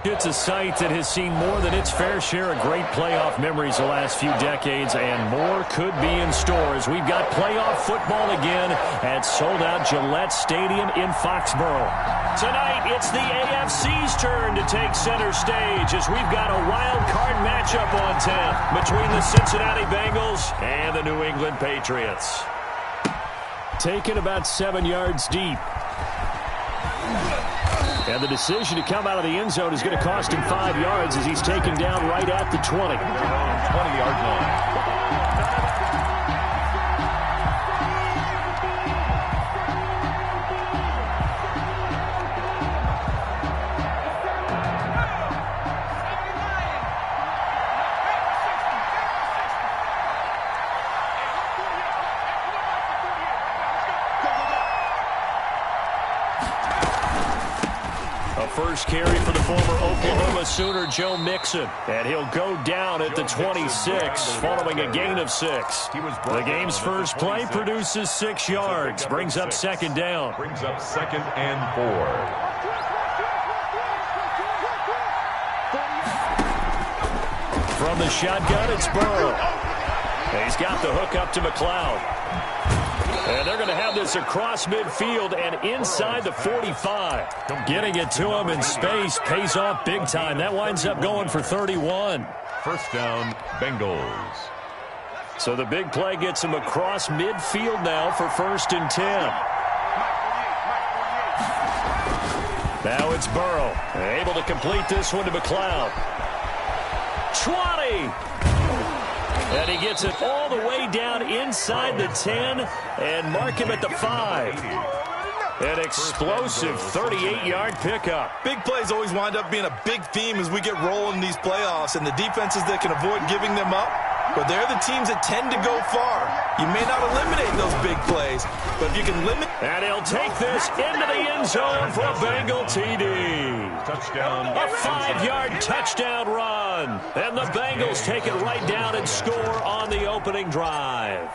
It's a site that has seen more than its fair share of great playoff memories the last few decades, and more could be in store as we've got playoff football again at sold-out Gillette Stadium in Foxborough. Tonight, it's the AFC's turn to take center stage as we've got a wild card matchup on tap between the Cincinnati Bengals and the New England Patriots. Taken about 7 yards deep. And the decision to come out of the end zone is going to cost him 5 yards as he's taken down right at the 20. 20-yard line. First carry for the former Oklahoma Sooner, Joe Mixon. And he'll go down at the 26 following a gain of 6. The game's first play produces 6 yards. Brings up second down. Brings up 2nd and 4. From the shotgun, it's Burrow. He's got the hook up to McLeod. And they're going to have this across midfield and inside the 45. Getting it to him in space pays off big time. That winds up going for 31. First down, Bengals. So the big play gets him across midfield now for 1st and 10. Now it's Burrow. Able to complete this one to McLeod. 20! And he gets it all the way down inside the 10 and mark him at the 5. An explosive 38-yard pickup. Big plays always wind up being a big theme as we get rolling in these playoffs, and the defenses that can avoid giving them up, but they're the teams that tend to go far. You may not eliminate those big plays, but if you can limit... And he'll take this into the end zone for a Bengal TD. Touchdown. A 5-yard touchdown run. And the Bengals take it right down and score on the opening drive.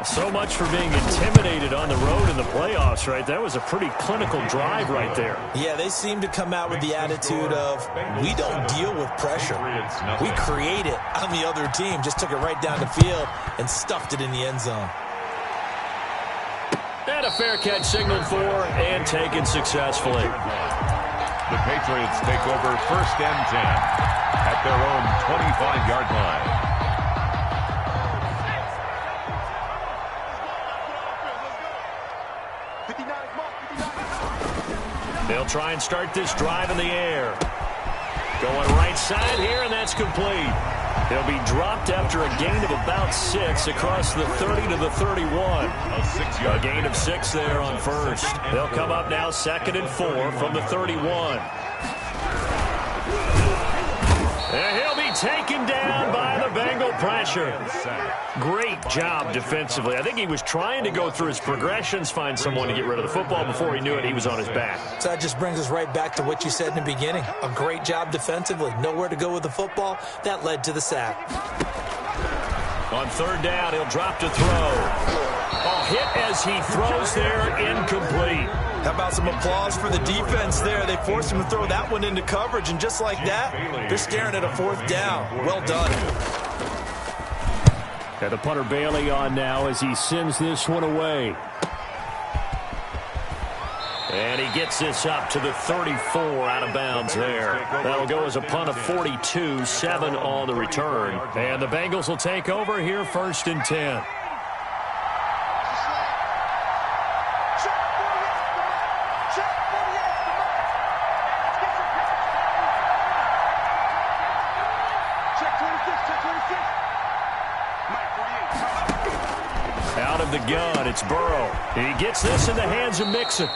So much for being intimidated on the road in the playoffs, right? That was a pretty clinical drive right there. Yeah, they seem to come out with the attitude of, we don't deal with pressure. We create it on the other team. Just took it right down the field and stuffed it in the end zone. And a fair catch signaled for and taken successfully. The Patriots take over 1st and 10 at their own 25-yard line. They'll try and start this drive in the air. Going right side here, and that's complete. He'll be dropped after a gain of about 6 across the 30 to the 31. A gain of 6 there on first. They'll come up now 2nd and 4 from the 31. And he'll be taken down by the Bengal pressure. Great job defensively. I think he was trying to go through his progressions, find someone to get rid of the football. Before he knew it, he was on his back. So that just brings us right back to what you said in the beginning. A great job defensively. Nowhere to go with the football. That led to the sack. On 3rd down, he'll drop to throw. A hit as he throws there, incomplete. How about some applause for the defense there? They forced him to throw that one into coverage, and just like that, they're staring at a 4th down. Well done. And the punter Bailey on now as he sends this one away. And he gets this up to the 34 out of bounds there. That'll go as a punt of 42, 7 on the return. And the Bengals will take over here 1st and 10. Out of the gun, it's Burrow. He gets this in the hands of Mixon.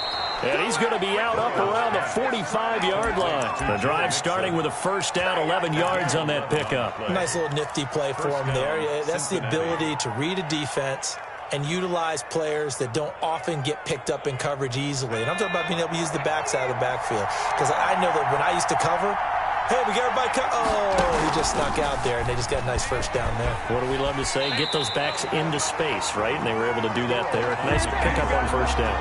And he's going to be out up around the 45-yard line. The drive starting with a 1st down, 11 yards on that pickup. Nice little nifty play for him there. That's the ability to read a defense and utilize players that don't often get picked up in coverage easily. And I'm talking about being able to use the backside of the backfield. Because I know that when I used to cover, hey, we got everybody oh, he just snuck out there, and they just got a nice 1st down there. What do we love to say? Get those backs into space, right? And they were able to do that there. Nice pickup on 1st down.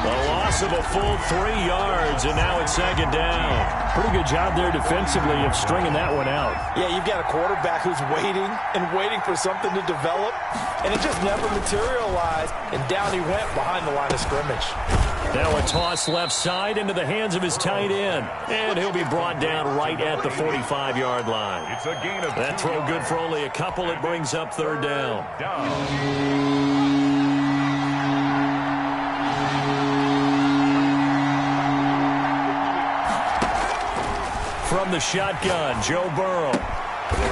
A loss of a full 3 yards, and now it's second down. Pretty good job there defensively of stringing that one out. Yeah, you've got a quarterback who's waiting and waiting for something to develop, and it just never materialized, and down he went behind the line of scrimmage. Now a toss left side into the hands of his tight end, and he'll be brought down right at the 45-yard line. It's a gain of that throw good for only a couple. It brings up third down. From the shotgun, Joe Burrow.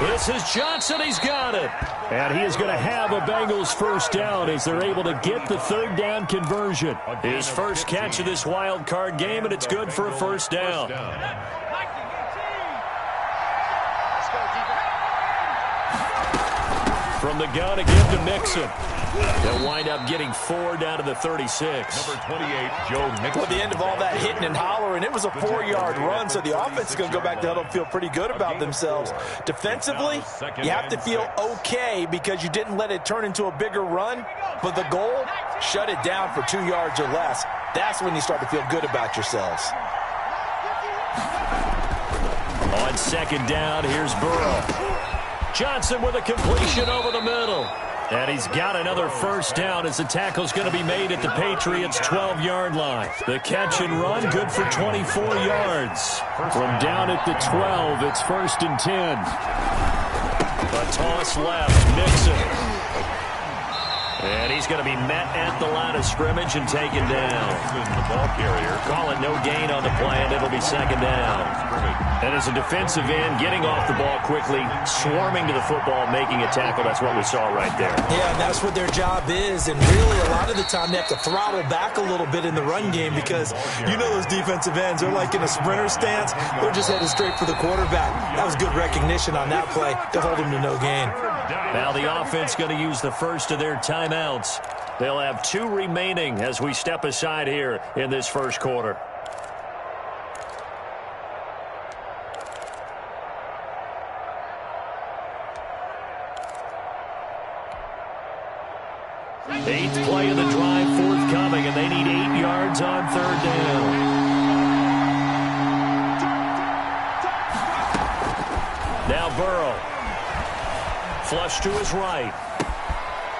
This is Johnson. He's got it. And he is going to have a Bengals first down as they're able to get the third down conversion. His first catch of this wild card game, and it's good for a first down. From the gun again to Mixon. They'll wind up getting 4 down to the 36. Number 28, Joe Mixon. Well, the end of all that hitting and hollering, it was a 4-yard run, so the offense is going to go back to huddle and feel pretty good about themselves. Defensively, you have to feel okay because you didn't let it turn into a bigger run, but the goal, shut it down for 2 yards or less. That's when you start to feel good about yourselves. On second down, here's Burrow. Johnson with a completion over the middle. And he's got another first down as the tackle's going to be made at the Patriots' 12-yard line. The catch and run, good for 24 yards. From down at the 12, it's 1st and 10. A toss left, Mixon. And he's going to be met at the line of scrimmage and taken down. The ball carrier. Call it no gain on the play, and it'll be second down. And as a defensive end, getting off the ball quickly, swarming to the football, making a tackle, that's what we saw right there. Yeah, and that's what their job is, and really a lot of the time they have to throttle back a little bit in the run game because you know those defensive ends, they're like in a sprinter stance, they're just headed straight for the quarterback. That was good recognition on that play to hold him to no gain. Now the offense going to use the first of their timeouts. They'll have 2 remaining as we step aside here in this first quarter. Eighth play of the drive forthcoming, and they need 8 yards on third down. Now Burrow. Flush to his right.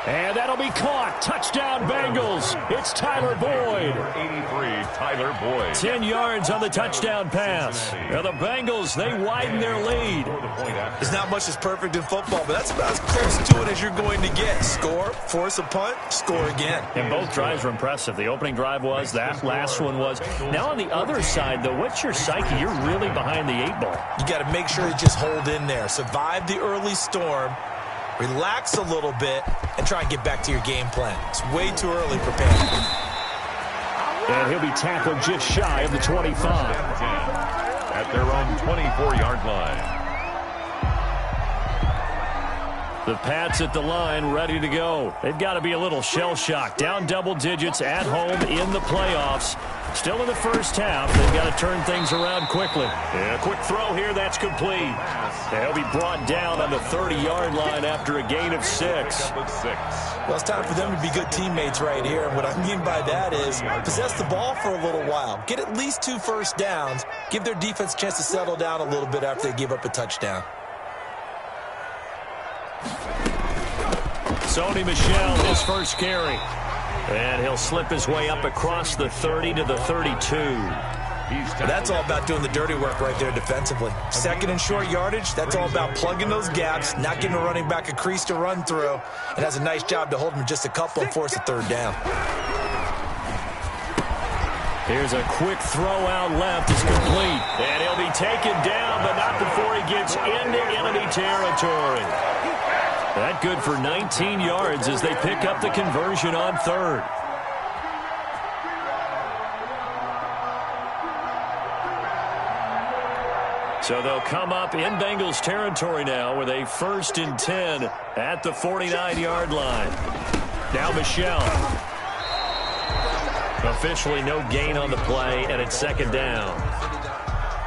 And that'll be caught. Touchdown Bengals. It's Tyler Boyd. 83, Tyler Boyd. 10 yards on the touchdown pass. Now the Bengals, they widen their lead. There's not much that's perfect in football, but that's about as close to it as you're going to get. Score, force a punt, score again. And both drives were impressive. The opening drive was, that last one was. Now on the other side, though, what's your psyche? You're really behind the 8 ball. You got to make sure you just hold in there. Survive the early storm. Relax a little bit and try and get back to your game plan. It's way too early for panic. And he'll be tackled just shy of the 25. At their own 24-yard line. The Pats at the line, ready to go. They've got to be a little shell-shocked. Down double digits at home in the playoffs. Still in the first half. They've got to turn things around quickly. And a quick throw here. That's complete. They'll be brought down on the 30-yard line after a gain of 6. Well, it's time for them to be good teammates right here. And what I mean by that is possess the ball for a little while. Get at least 2 first downs. Give their defense a chance to settle down a little bit after they give up a touchdown. Sony Michel, his first carry. And he'll slip his way up across the 30 to the 32. That's all about doing the dirty work right there defensively. Second and short yardage, that's all about plugging those gaps, not giving a running back a crease to run through. It has a nice job to hold him just a couple and force a third down. Here's a quick throw out left. It's complete. And he'll be taken down, but not before he gets into enemy territory. That good for 19 yards as they pick up the conversion on third. So they'll come up in Bengals territory now with a 1st and 10 at the 49-yard line. Now Michel. Officially no gain on the play, and it's second down.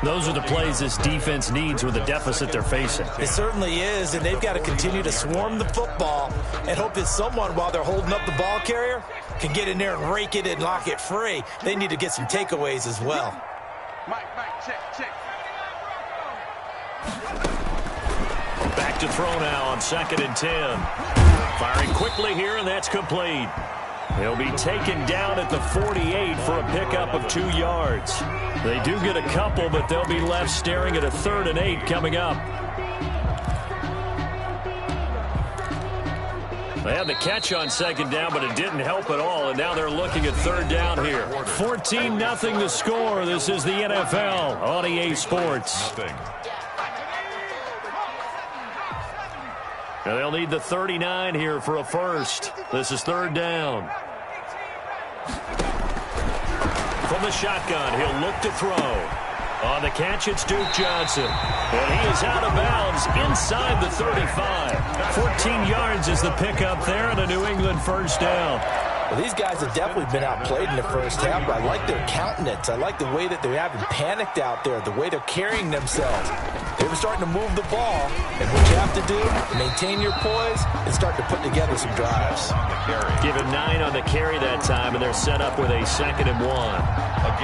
Those are the plays this defense needs with the deficit they're facing. It certainly is, and they've got to continue to swarm the football and hope that someone, while they're holding up the ball carrier, can get in there and rake it and lock it free. They need to get some takeaways as well. Mike, check. Back to throw now on 2nd and 10. Firing quickly here, and that's complete. He'll be taken down at the 48 for a pickup of 2 yards. They do get a couple, but they'll be left staring at a 3rd and 8 coming up. They had the catch on 2nd down, but it didn't help at all, and now they're looking at 3rd down here. 14-0 the score. This is the NFL on EA Sports. And they'll need the 39 here for a first. This is 3rd down. From the shotgun, he'll look to throw. On the catch, it's Duke Johnson. And he is out of bounds inside the 35. 14 yards is the pickup there, and a New England first down. Well, these guys have definitely been outplayed in the first half, but I like their countenance. I like the way that they haven't panicked out there, the way they're carrying themselves. They were starting to move the ball, and what you have to do, maintain your poise and start to put together some drives. Give him 9 on the carry that time, and they're set up with a 2nd and 1.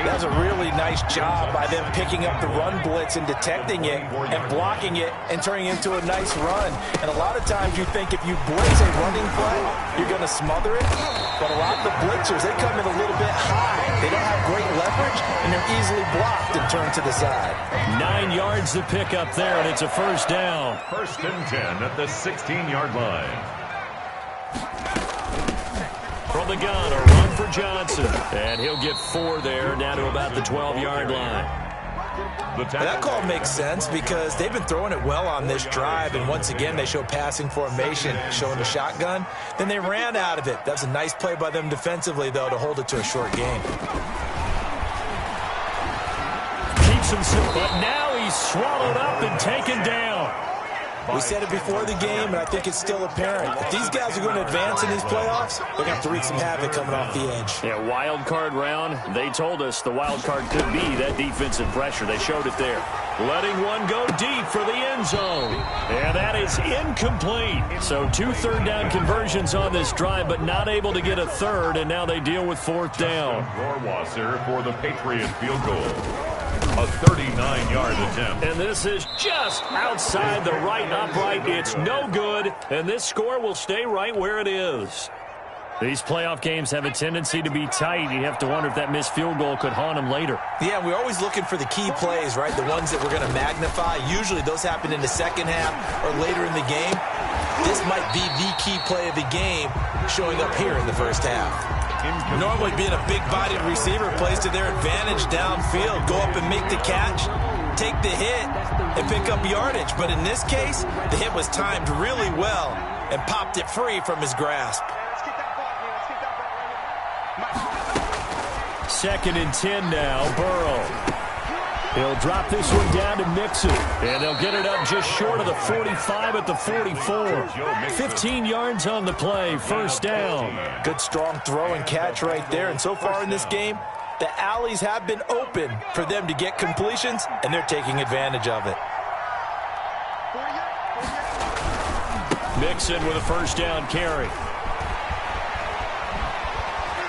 That's a really nice job by them picking up the run blitz and detecting it and blocking it and turning it into a nice run. And a lot of times you think if you blitz a running play, you're going to smother it. But a lot of the blitzers, they come in a little bit high. They don't have great leverage, and they're easily blocked and turned to the side. 9 yards to pick up there, and it's a first down. 1st and 10 at the 16-yard line. From the gun, a run for Johnson. And he'll get 4 there, down to about the 12-yard line. That call makes sense because they've been throwing it well on this drive, and once again they show passing formation, showing the shotgun. Then they ran out of it. That was a nice play by them defensively, though, to hold it to a short game. Keeps him simple, but now he's swallowed up and taken down. We said it before the game, and I think it's still apparent. If these guys are going to advance in these playoffs, they're going to have to wreak some havoc coming off the edge. Yeah, wild card round. They told us the wild card could be that defensive pressure. They showed it there. Letting one go deep for the end zone. And that is incomplete. So 2 3rd-down conversions on this drive, but not able to get a 3rd, and now they deal with 4th down. Rohrwasser for the Patriot field goal. A 39-yard attempt. And this is just outside the right upright. It's no good, and this score will stay right where it is. These playoff games have a tendency to be tight. You have to wonder if that missed field goal could haunt them later. Yeah, we're always looking for the key plays, right? The ones that we're going to magnify. Usually those happen in the second half or later in the game. This might be the key play of the game showing up here in the first half. Normally being a big-bodied receiver plays to their advantage downfield. Go up and make the catch, take the hit, and pick up yardage. But in this case, the hit was timed really well and popped it free from his grasp. 2nd and 10 now, Burrow. He'll drop this one down to Mixon, and they'll get it up just short of the 45 at the 44. 15 yards on the play, first down. Good strong throw and catch right there, and so far in this game, the alleys have been open for them to get completions, and they're taking advantage of it. Mixon with a first down carry.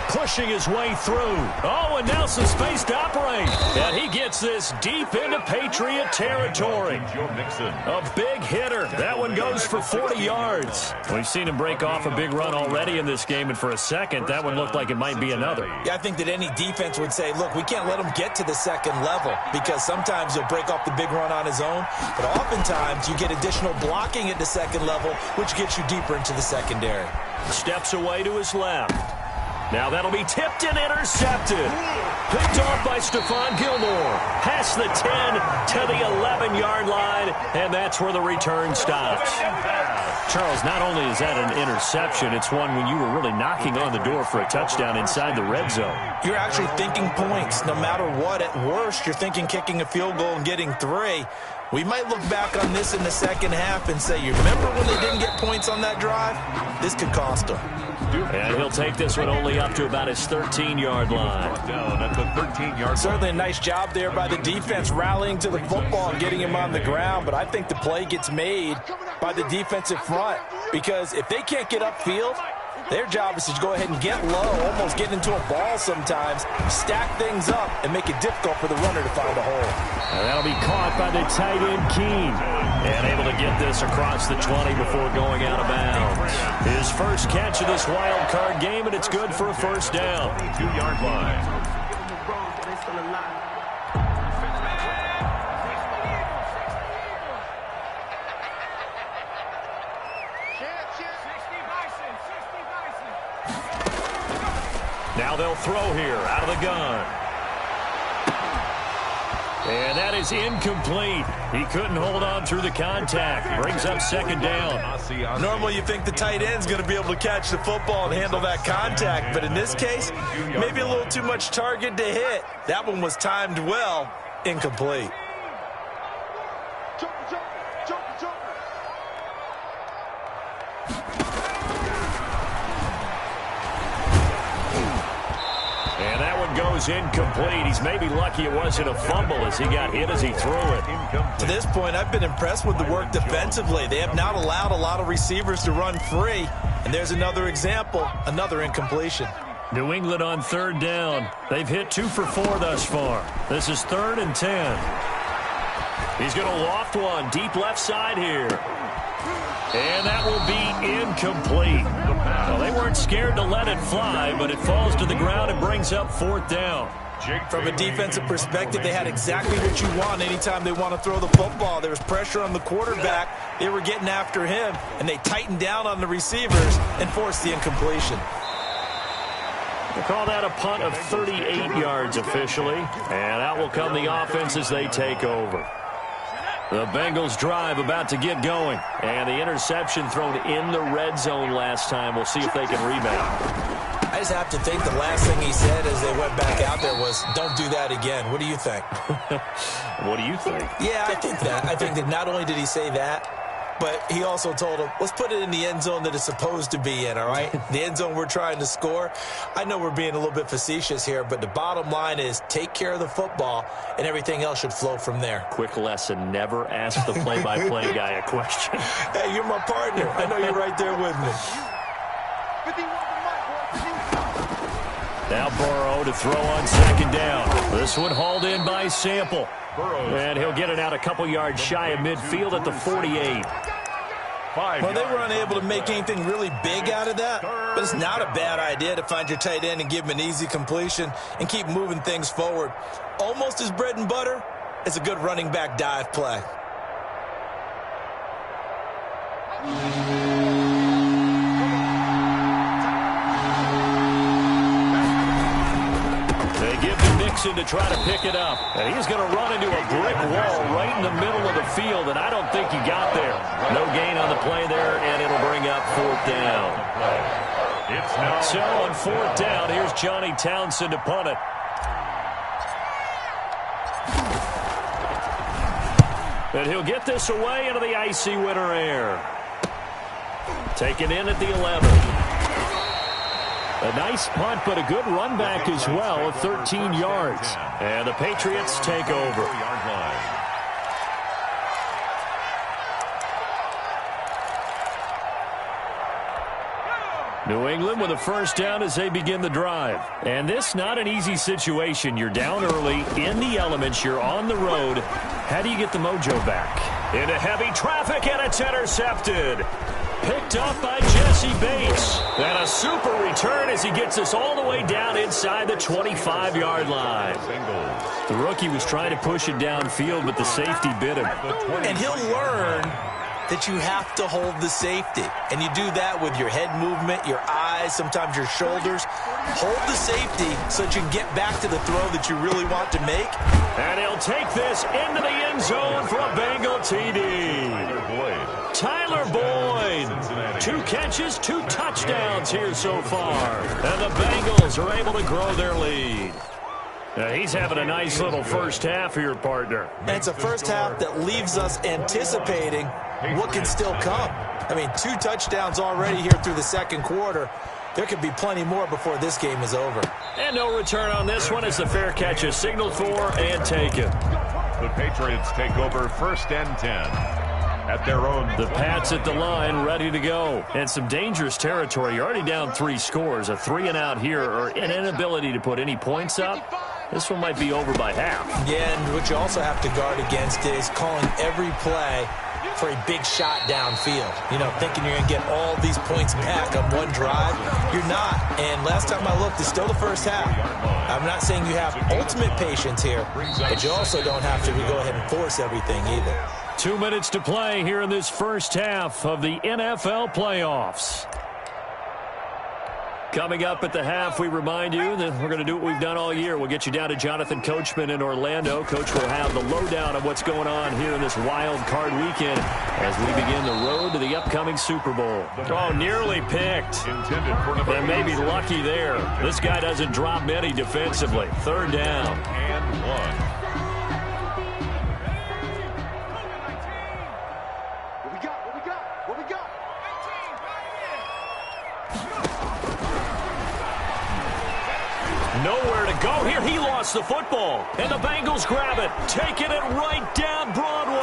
Pushing his way through. Oh, and now some space to operate. And he gets this deep into Patriot territory. A big hitter. That one goes for 40 yards. We've seen him break off a big run already in this game, and for a second, that one looked like it might be another. Yeah, I think that any defense would say, look, we can't let him get to the second level because sometimes he'll break off the big run on his own, but oftentimes you get additional blocking at the second level, which gets you deeper into the secondary. Steps away to his left. Now that'll be tipped and intercepted. Picked off by Stephon Gilmore. Past the 10 to the 11-yard line, and that's where the return stops. Charles, not only is that an interception, it's one when you were really knocking on the door for a touchdown inside the red zone. You're actually thinking points no matter what. At worst, you're thinking kicking a field goal and getting 3. We might look back on this in the second half and say, you remember when they didn't get points on that drive? This could cost them. And he'll take this one only up to about his 13-yard line. Down at the 13-yard line. Certainly a nice job there by the defense rallying to the football and getting him on the ground, but I think the play gets made by the defensive front because if they can't get upfield, their job is to go ahead and get low, almost get into a ball sometimes, stack things up, and make it difficult for the runner to find a hole. And that'll be caught by the tight end, Keene. And able to get this across the 20 before going out of bounds. His first catch of this wild card game, and it's good for a first down. 22-yard line. Now they'll throw here out of the gun. And that is incomplete. He couldn't hold on through the contact. Brings up second down. Normally you think the tight end's going to be able to catch the football and handle that contact, but in this case, maybe a little too much target to hit. That one was timed well. Incomplete. Goes incomplete. He's maybe lucky it wasn't a fumble as he got hit as he threw it. To this point, I've been impressed with the work defensively. They have not allowed a lot of receivers to run free. And there's another example, another incompletion. New England on third down. They've hit 2 for 4 thus far. This is 3rd and 10. He's going to loft one deep left side here. And that will be incomplete. Well, they weren't scared to let it fly, but it falls to the ground and brings up 4th down. From a defensive perspective, they had exactly what you want anytime they want to throw the football. There was pressure on the quarterback. They were getting after him, and they tightened down on the receivers and forced the incompletion. We'll call that a punt of 38 yards officially, and out will come the offense as they take over. The Bengals drive about to get going. And the interception thrown in the red zone last time. We'll see if they can rebound. I just have to think the last thing he said as they went back out there was, don't do that again. What do you think? What do you think? Yeah, I think that. I think that not only did he say that, but he also told him, let's put it in the end zone that it's supposed to be in, all right? The end zone we're trying to score. I know we're being a little bit facetious here, but the bottom line is take care of the football, and everything else should flow from there. Quick lesson, never ask the play-by-play guy a question. Hey, you're my partner. I know you're right there with me. Now Burrow to throw on second down. This one hauled in by Sample. And he'll get it out a couple yards shy of midfield at the 48. Well, they were unable to make anything really big out of that, but it's not a bad idea to find your tight end and give him an easy completion and keep moving things forward. Almost as bread and butter as a good running back dive play. To try to pick it up. And he's going to run into a brick wall right in the middle of the field, and I don't think he got there. No gain on the play there, and it'll bring up 4th down. So on 4th down, here's Johnny Townsend to punt it. And he'll get this away into the icy winter air. Taken in at the 11. A nice punt, but a good run back as well of 13 yards. And the Patriots take over. New England with a first down as they begin the drive. And this not an easy situation. You're down early, in the elements, you're on the road. How do you get the mojo back? Into heavy traffic, and it's intercepted. Picked up by Jesse Bates. And a super return as he gets us all the way down inside the 25-yard line. The rookie was trying to push it downfield, but the safety bit him. And he'll learn that you have to hold the safety. And you do that with your head movement, your eyes, sometimes your shoulders. Hold the safety so that you can get back to the throw that you really want to make. And he'll take this into the end zone for a Bengal TD. Tyler Boyd. 2 catches, 2 touchdowns here so far. And the Bengals are able to grow their lead. He's having a nice little first half here, partner. And it's a first half that leaves us anticipating what can still come. I mean, 2 touchdowns already here through the second quarter. There could be plenty more before this game is over. And no return on this one as the fair catch is signaled for and taken. The Patriots take over 1st and 10 at their own. The Pats at the line, ready to go. And some dangerous territory. You're already down 3 scores. A 3-and-out here or an inability to put any points up. This one might be over by half. Yeah, and what you also have to guard against is calling every play for a big shot downfield. You know, thinking you're going to get all these points back on one drive. You're not. And last time I looked, it's still the first half. I'm not saying you have ultimate patience here, but you also don't have to go ahead and force everything either. 2 minutes to play here in this first half of the NFL playoffs. Coming up at the half, we remind you that we're going to do what we've done all year. We'll get you down to Jonathan Coachman in Orlando. Coach will have the lowdown of what's going on here in this wild card weekend as we begin the road to the upcoming Super Bowl. Oh, nearly picked. And maybe lucky there. This guy doesn't drop many defensively. 3rd down. And 1. Nowhere to go here. He lost the football. And the Bengals grab it. Taking it right down Broadway.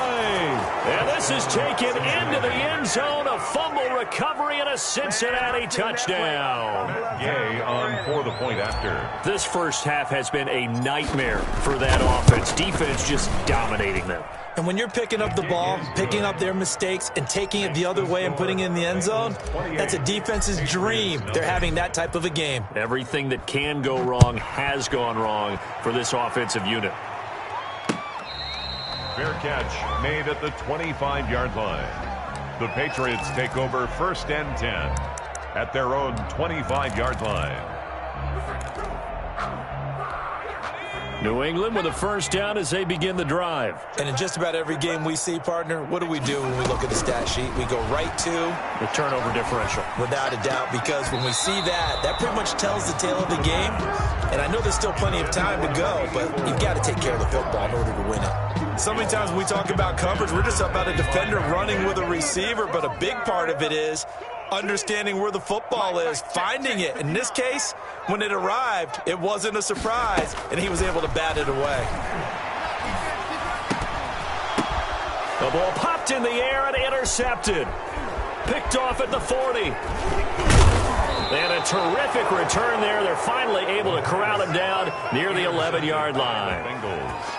And this is taken into the end zone. A fumble recovery and a Cincinnati touchdown. Gay on for the point after. This first half has been a nightmare for that offense. Defense just dominating them. And when you're picking up the ball, picking up their mistakes, and taking it the other way and putting it in the end zone, that's a defense's dream. They're having that type of a game. Everything that can go wrong has gone wrong for this offensive unit. Fair catch made at the 25-yard line. The Patriots take over 1st and 10 at their own 25-yard line. New England with a first down as they begin the drive. And in just about every game we see, partner, what do we do when we look at the stat sheet? We go right to the turnover differential. Without a doubt, because when we see that, that pretty much tells the tale of the game. And I know there's still plenty of time to go, but you've got to take care of the football in order to win it. So many times when we talk about coverage, we're just about a defender running with a receiver, but a big part of it is understanding where the football is, finding it. In this case, when it arrived, it wasn't a surprise, and he was able to bat it away. The ball popped in the air and intercepted. Picked off at the 40. And a terrific return there. They're finally able to corral him down near the 11-yard line.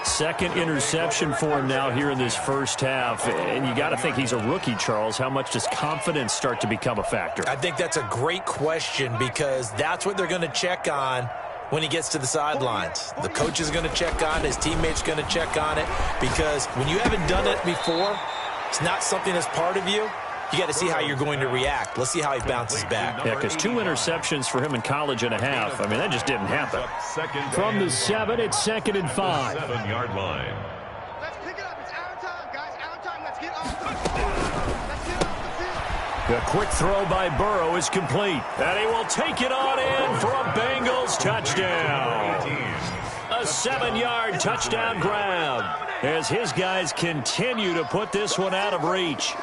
Second interception for him now here in this first half. And you got to think he's a rookie, Charles. How much does confidence start to become a factor? I think that's a great question because that's what they're going to check on when he gets to the sidelines. The coach is going to check on it. His teammates going to check on it because when you haven't done it before, it's not something that's part of you. You got to see how you're going to react. Let's see how he bounces back. Yeah, because 2 interceptions for him in college and a half. I mean, that just didn't happen. From the 7, it's 2nd and 5. 7-yard line. Let's pick it up. It's our time, guys. Our time. Let's get off the field. Let's get off the field. The quick throw by Burrow is complete. And he will take it on in for a Bengals touchdown. A 7-yard touchdown grab as his guys continue to put this one out of reach.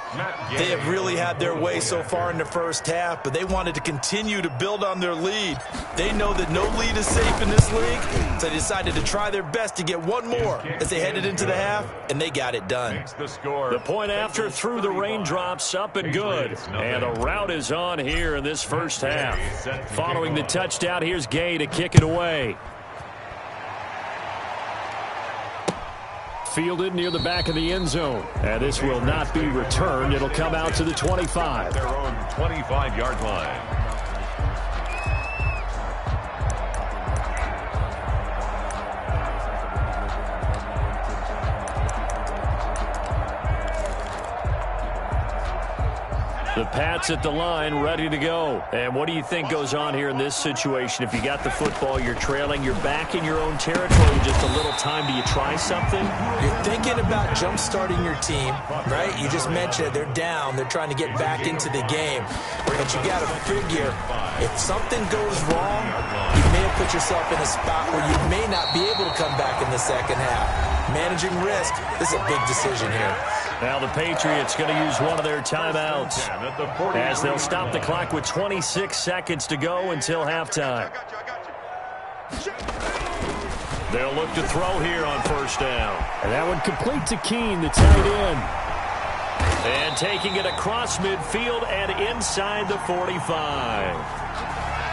They have really had their way so far in the first half, but they wanted to continue to build on their lead. They know that no lead is safe in this league, so they decided to try their best to get one more as they headed into the half, and they got it done. The point after through the raindrops up and good. And the route is on here in this first half. Following the touchdown, here's Gay to kick it away. Fielded near the back of the end zone. And this will not be returned. It'll come out to the 25. Their own 25-yard line. The Pats at the line, ready to go. And what do you think goes on here in this situation? If you got the football, you're trailing, you're back in your own territory with just a little time. Do you try something? You're thinking about jump-starting your team, right? You just mentioned they're down. They're trying to get back into the game. But you got to figure, if something goes wrong, you may have put yourself in a spot where you may not be able to come back in the second half. Managing risk, this is a big decision here. Now the Patriots going to use one of their timeouts as they'll stop the clock with 26 seconds to go until halftime. They'll look to throw here on first down. And that one complete to Keene, the tight end. And taking it across midfield and inside the 45.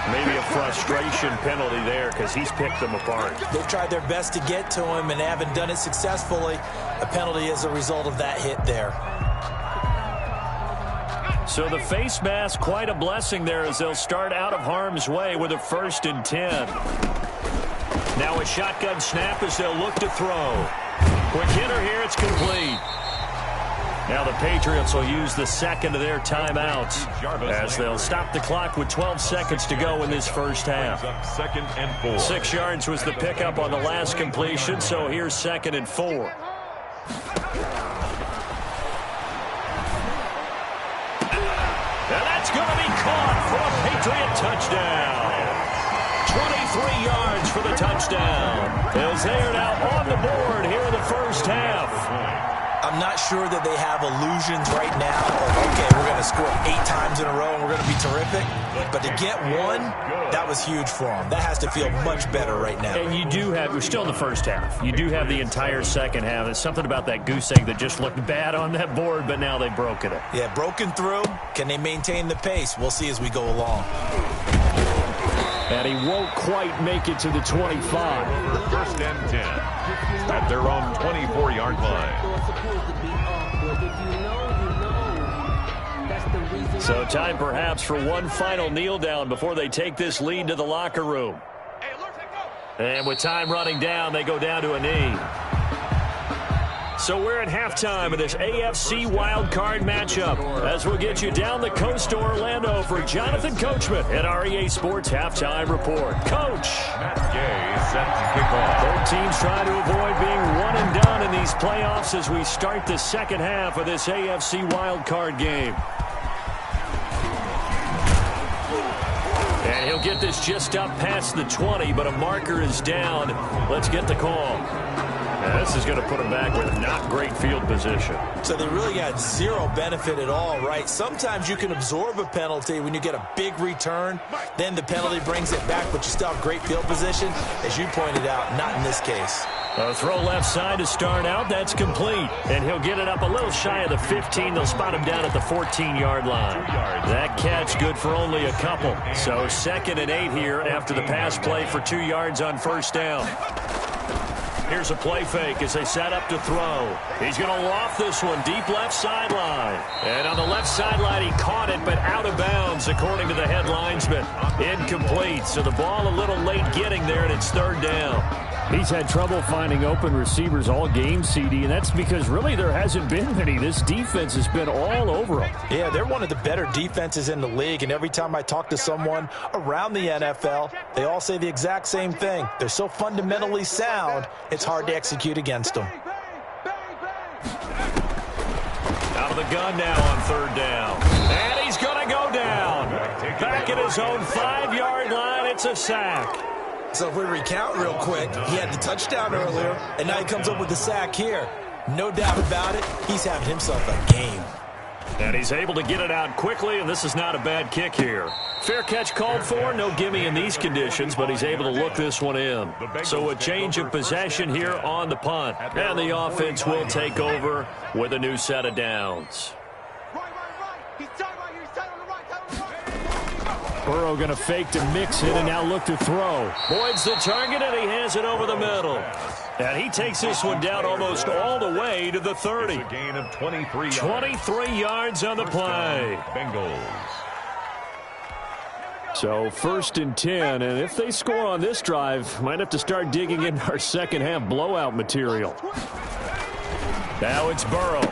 Maybe a frustration penalty there because he's picked them apart. They've tried their best to get to him and haven't done it successfully. A penalty as a result of that hit there. So the face mask, quite a blessing there as they'll start out of harm's way with a 1st and 10. Now a shotgun snap as they'll look to throw. Quick hitter here, it's complete. Now the Patriots will use the second of their timeouts as they'll stop the clock with 12 seconds to go in this first half. 2nd and 4. 6 yards was the pickup on the last completion, so here's 2nd and 4. And that's going to be caught for a Patriot touchdown. 23 yards for the touchdown. As they are now on the board here in the first half. I'm not sure that they have illusions right now of, okay, we're going to score 8 times in a row and we're going to be terrific. But to get one, that was huge for them. That has to feel much better right now. And you do have, we're still in the first half. You do have the entire second half. There's something about that goose egg that just looked bad on that board, but now they've broken it. Yeah, broken through. Can they maintain the pace? We'll see as we go along. And he won't quite make it to the 25. 1st and 10 at their own 24-yard line. So time perhaps for one final kneel down before they take this lead to the locker room. And with time running down, they go down to a knee. So we're at halftime of this AFC wildcard matchup as we'll get you down the coast to Orlando for Jonathan Coachman at our EA Sports Halftime Report. Coach! Matt Gay set to kick off. Both teams trying to avoid being one and done in these playoffs as we start the second half of this AFC wildcard game. And he'll get this just up past the 20, but a marker is down. Let's get the call. Now this is going to put them back with not great field position. So they really got zero benefit at all, right? Sometimes you can absorb a penalty when you get a big return. Then the penalty brings it back, but you still have great field position. As you pointed out, not in this case. A throw left side to start out. That's complete. And he'll get it up a little shy of the 15. They'll spot him down at the 14-yard line. That catch good for only a couple. So 2nd and 8 here after the pass play for 2 yards on first down. Here's a play fake as they set up to throw. He's going to loft this one deep left sideline. And on the left sideline, he caught it, but out of bounds, according to the head linesman. Incomplete. So the ball a little late getting there, and it's 3rd down. He's had trouble finding open receivers all game, CD, and that's because really there hasn't been many. This defense has been all over them. Yeah, they're one of the better defenses in the league, and every time I talk to someone around the NFL, they all say the exact same thing. They're so fundamentally sound, it's hard to execute against them. Out of the gun now on 3rd down. And he's going to go down. Back at his own 5-yard line, it's a sack. So if we recount real quick, he had the touchdown earlier, and now he comes up with the sack here. No doubt about it, he's having himself a game. And he's able to get it out quickly, and this is not a bad kick here. Fair catch called for, no gimme in these conditions, but he's able to look this one in. So a change of possession here on the punt, and the offense will take over with a new set of downs. Burrow going to fake to mix it and now look to throw. Boyd's the target, and he has it over the middle. And he takes this one down almost all the way to the 30. It's a gain of 23 yards. 23 yards on the play. Bengals. So 1st and 10, and if they score on this drive, might have to start digging in our second half blowout material. Now it's Burrow.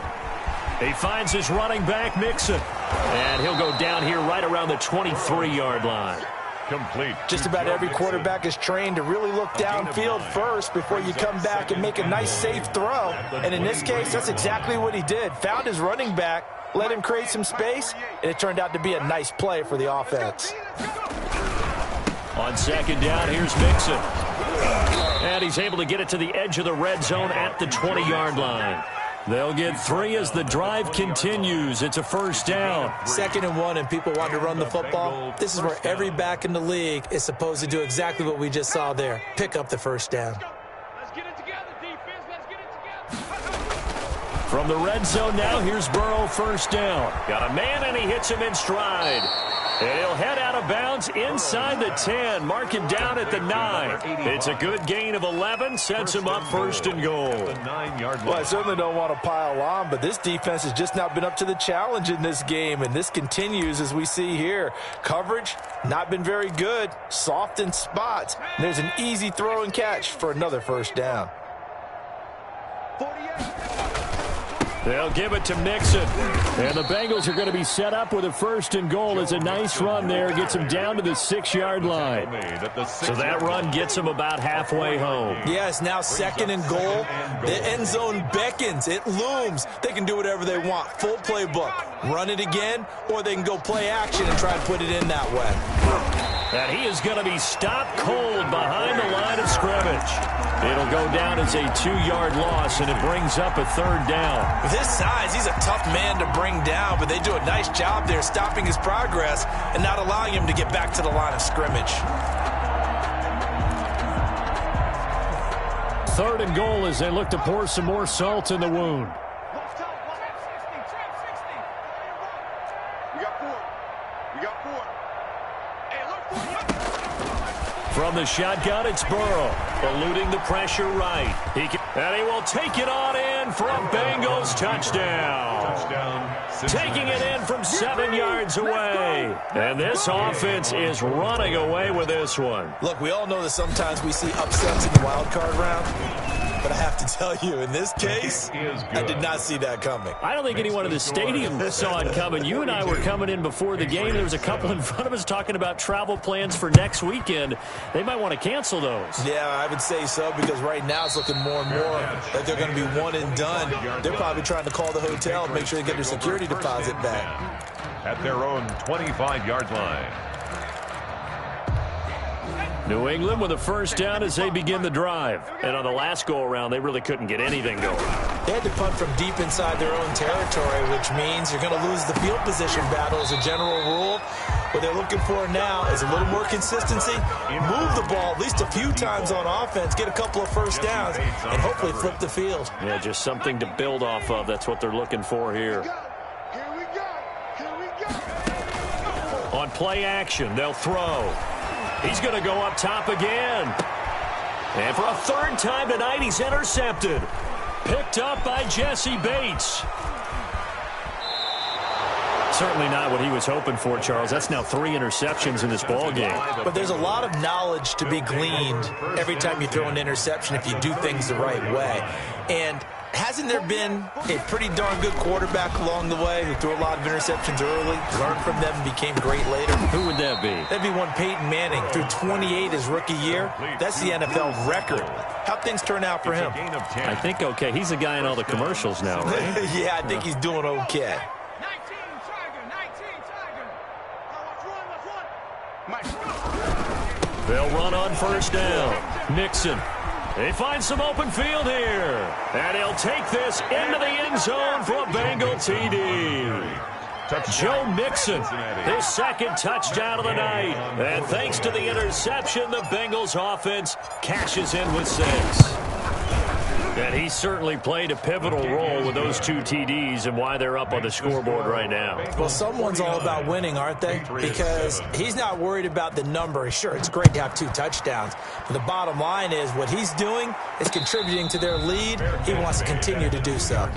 He finds his running back, Mixon. And he'll go down here right around the 23-yard line. Complete. Just about every quarterback is trained to really look downfield first before you come back and make a nice, safe throw. And in this case, that's exactly what he did. Found his running back, let him create some space, and it turned out to be a nice play for the offense. On second down, here's Mixon. And he's able to get it to the edge of the red zone at the 20-yard line. They'll get 3 as the drive continues. It's a first down. 2nd and 1, and people want to run the football. This is where every back in the league is supposed to do exactly what we just saw there. Pick up the first down. Let's get it together, defense. Let's get it together. From the red zone now, here's Burrow, first down. Got a man, and he hits him in stride. And he'll head out of bounds inside the 10. Mark him down at the 9. It's a good gain of 11. Sets him up first and goal. Well, I certainly don't want to pile on, but this defense has just not been up to the challenge in this game, and this continues as we see here. Coverage, not been very good. Soft in spots. And there's an easy throw and catch for another first down. 48. They'll give it to Mixon. And the Bengals are going to be set up with a first and goal. It's a nice run there. Gets them down to the 6-yard line. So that run gets them about halfway home. Yeah, it's now 2nd and goal. The end zone beckons. It looms. They can do whatever they want. Full playbook. Run it again, or they can go play action and try to put it in that way. And he is going to be stopped cold behind the line of scrimmage. It'll go down as a 2-yard loss, and it brings up a 3rd down. With his size, he's a tough man to bring down, but they do a nice job there stopping his progress and not allowing him to get back to the line of scrimmage. 3rd and goal as they look to pour some more salt in the wound. From the shotgun, it's Burrow, eluding the pressure right. And he will take it on in for a Bengals touchdown. Taking it in from 7 yards away. And this offense is running away with this one. Look, we all know that sometimes we see upsets in the wild card round. But I have to tell you, in this case, I did not see that coming. I don't think anyone in the stadium saw it coming. You and I were coming in before the game. There was a couple in front of us talking about travel plans for next weekend. They might want to cancel those. Yeah, I would say so, because right now it's looking more and more like they're going to be one and done. They're probably trying to call the hotel and make sure they get their security deposit back. At their own 25-yard line. New England with a first down as they begin the drive. And on the last go-around, they really couldn't get anything going. They had to punt from deep inside their own territory, which means you're going to lose the field position battle as a general rule. What they're looking for now is a little more consistency, move the ball at least a few times on offense, get a couple of first downs, and hopefully flip the field. Yeah, just something to build off of. That's what they're looking for here. Here we go. Here we go. On play action, they'll throw. He's going to go up top again. And for a 3rd time tonight, he's intercepted. Picked up by Jesse Bates. Certainly not what he was hoping for, Charles. That's now 3 interceptions in this ball game. But there's a lot of knowledge to be gleaned every time you throw an interception if you do things the right way. And hasn't there been a pretty darn good quarterback along the way who threw a lot of interceptions early, learned from them, and became great later? Who would that be? That'd be one Peyton Manning. Threw 28 his rookie year. That's the NFL record. How'd things turn out for him? I think okay. He's the guy in all the commercials now, right? Yeah, I think he's doing okay. 19 Tiger. Let's run. They'll run on first down. Nixon. They find some open field here. And he'll take this into the end zone for a Bengal TD. Joe Mixon, his 2nd touchdown of the night. And thanks to the interception, the Bengals offense cashes in with 6. And he certainly played a pivotal role with those 2 TDs and why they're up on the scoreboard right now. Well, someone's all about winning, aren't they? Because he's not worried about the number. Sure, it's great to have 2 touchdowns. But the bottom line is what he's doing is contributing to their lead. He wants to continue to do so.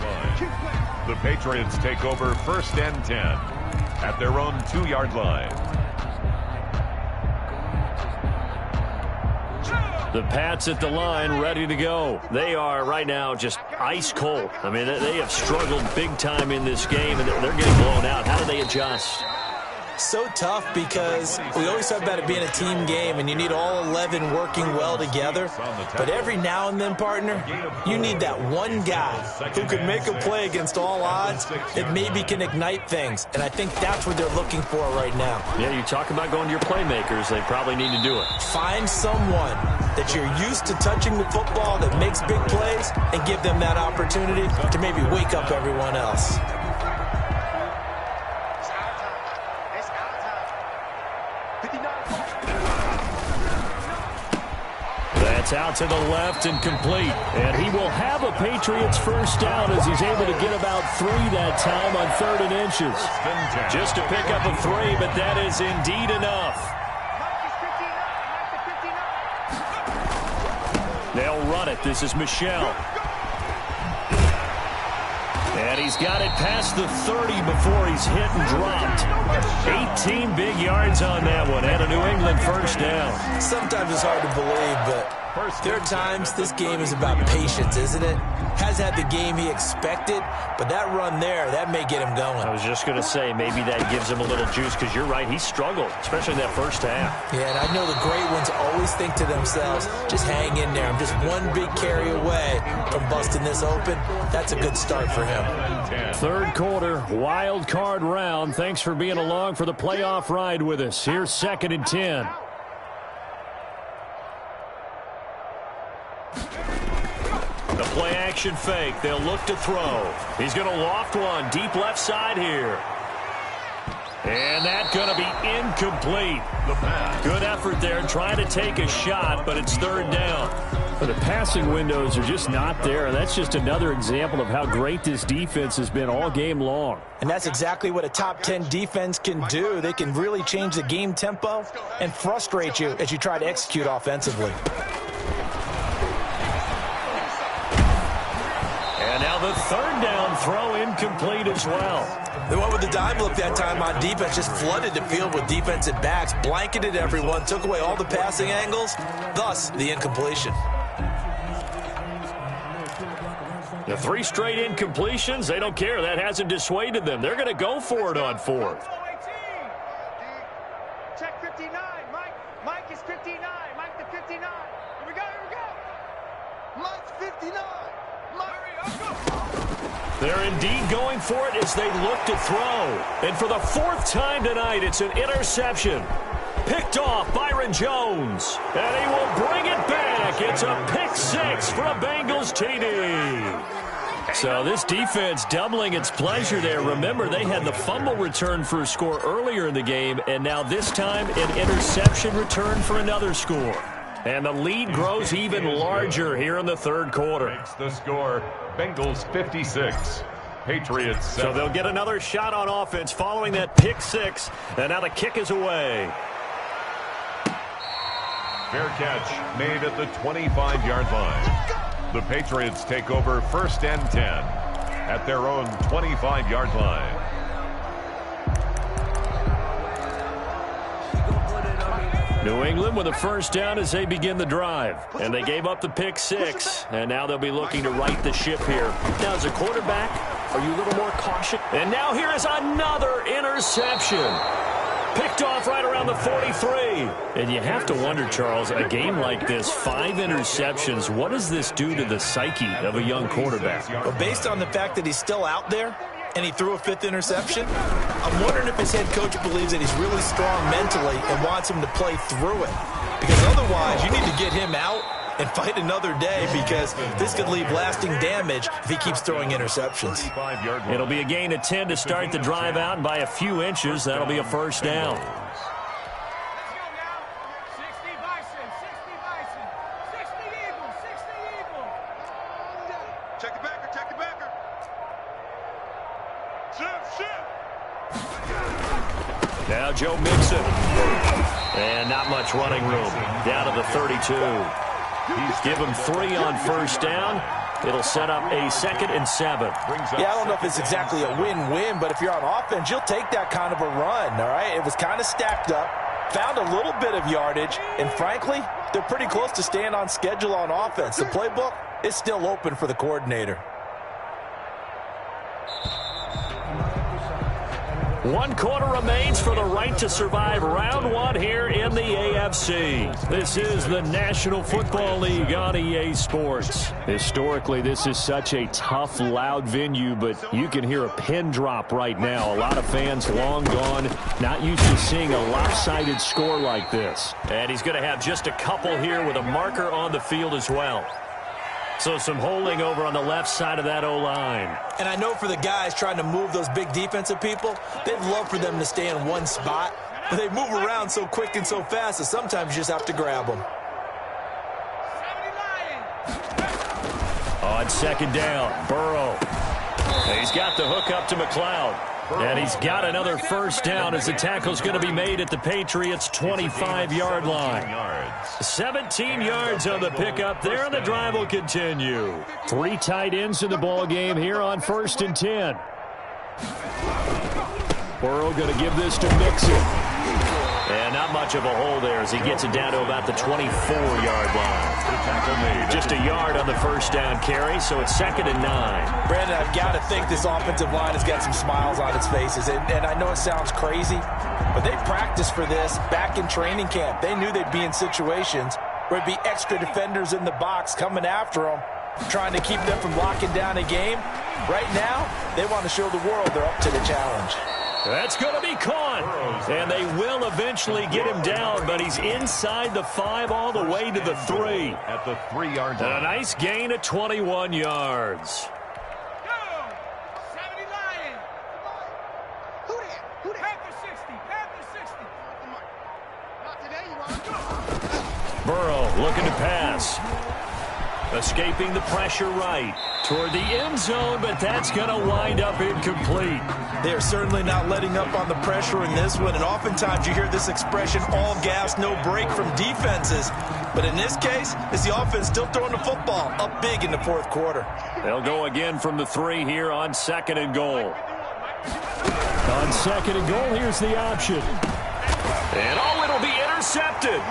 The Patriots take over 1st and 10 at their own 2-yard line. The Pats at the line, ready to go. They are right now just ice cold. I mean, they have struggled big time in this game, and they're getting blown out. How do they adjust? So tough because we always talk about it being a team game and you need all 11 working well together. But every now and then, partner, you need that one guy who can make a play against all odds that maybe can ignite things. And I think that's what they're looking for right now. Yeah, you talk about going to your playmakers. They probably need to do it. Find someone that you're used to touching the football that makes big plays and give them that opportunity to maybe wake up everyone else. That's out to the left and complete. And he will have a Patriots first down as he's able to get about 3 that time on 3rd and inches. Just to pick up a 3, but that is indeed enough. They'll run it. This is Michel. And he's got it past the 30 before he's hit and dropped. 18 big yards on that one and a New England first down. Sometimes it's hard to believe, but there are times this game is about patience, isn't it? Has had the game he expected, but that run there, that may get him going. I was just going to say, maybe that gives him a little juice because you're right, he struggled, especially in that first half. Yeah, and I know the great ones always think to themselves, just hang in there. I'm just one big carry away from busting this open. That's a good start for him. 3rd quarter, wild card round. Thanks for being along for the playoff ride with us. Here's 2nd and 10. The play action fake. They'll look to throw. He's going to loft one deep left side here. And that's going to be incomplete. Good effort there trying to take a shot, but it's 3rd down. But the passing windows are just not there. That's just another example of how great this defense has been all game long. And that's exactly what a top 10 defense can do. They can really change the game tempo and frustrate you as you try to execute offensively. And now the 3rd down throw incomplete as well. They went with the dime look that time on defense, just flooded the field with defensive backs, blanketed everyone, took away all the passing angles, thus the incompletion. The 3 straight incompletions, they don't care. That hasn't dissuaded them. They're going to go for it on 4th. Check 59. Mike is 59. Mike the 59. Here we go. Mike's 59. They're indeed going for it as they look to throw. And for the 4th time tonight, it's an interception. Picked off Byron Jones. And he will bring it back. It's a pick 6 for a Bengals TD. So this defense doubling its pleasure there. Remember, they had the fumble return for a score earlier in the game, and now this time an interception return for another score. And the lead grows even larger here in the 3rd quarter. Makes the score Bengals 56, Patriots 7. So they'll get another shot on offense following that pick 6. And now the kick is away. Fair catch made at the 25-yard line. The Patriots take over 1st and 10 at their own 25-yard line. New England with a first down as they begin the drive. And they gave up the pick 6. And now they'll be looking to right the ship here. Now, as a quarterback, are you a little more cautious? And now here is another interception. Picked off right around the 43. And you have to wonder, Charles, a game like this, 5 interceptions, what does this do to the psyche of a young quarterback? Well, based on the fact that he's still out there and he threw a 5th interception, I'm wondering if his head coach believes that he's really strong mentally and wants him to play through it. Because otherwise, you need to get him out and fight another day, because this could leave lasting damage if he keeps throwing interceptions. It'll be a gain of 10 to start the drive out, and by a few inches, that'll be a first down. Check the backer. Now Joe Mixon. And not much running room. Down to the 32. He's given 3 on first down. It'll set up a 2nd and 7. Yeah, I don't know if it's exactly a win-win, but if you're on offense, you'll take that kind of a run, all right? It was kind of stacked up, found a little bit of yardage, and frankly, they're pretty close to staying on schedule on offense. The playbook is still open for the coordinator. 1 quarter remains for the right to survive round 1 here in the AFC. This is the National Football League on EA Sports. Historically, this is such a tough, loud venue, but you can hear a pin drop right now. A lot of fans long gone, not used to seeing a lopsided score like this. And he's going to have just a couple here with a marker on the field as well. So some holding over on the left side of that O-line. And I know for the guys trying to move those big defensive people, they'd love for them to stay in one spot. But they move around so quick and so fast that sometimes you just have to grab them. On second down, Burrow. He's got the hook up to McLeod. And he's got another first down as the tackle's going to be made at the Patriots' 25-yard line. 17 yards on the pickup there, and the drive will continue. 3 tight ends in the ball game here on 1st and 10. Burrow going to give this to Mixon. And not much of a hole there as he gets it down to about the 24-yard line. Just a yard on the first down carry, so it's 2nd and 9. Brandon, I've got to think this offensive line has got some smiles on its faces. And I know it sounds crazy, but they practiced for this back in training camp. They knew they'd be in situations where it'd be extra defenders in the box coming after them, trying to keep them from locking down a game. Right now, they want to show the world they're up to the challenge. That's going to be caught, and they will eventually get him down, but he's inside the 5 all the way to the 3. At the 3-yard line. A nice gain of 21 yards. Burrow looking to pass. Escaping the pressure right toward the end zone, but that's going to wind up incomplete. They're certainly not letting up on the pressure in this one, and oftentimes you hear this expression, all gas, no break from defenses. But in this case, it's the offense still throwing the football up big in the 4th quarter. They'll go again from the 3 here on 2nd and goal. On 2nd and goal, here's the option. And it'll be intercepted.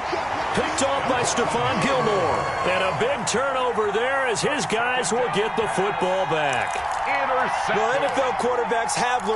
Picked off by Stephon Gilmore. And a big turnover there as his guys will get the football back. Intercepted. Well, NFL quarterbacks have learned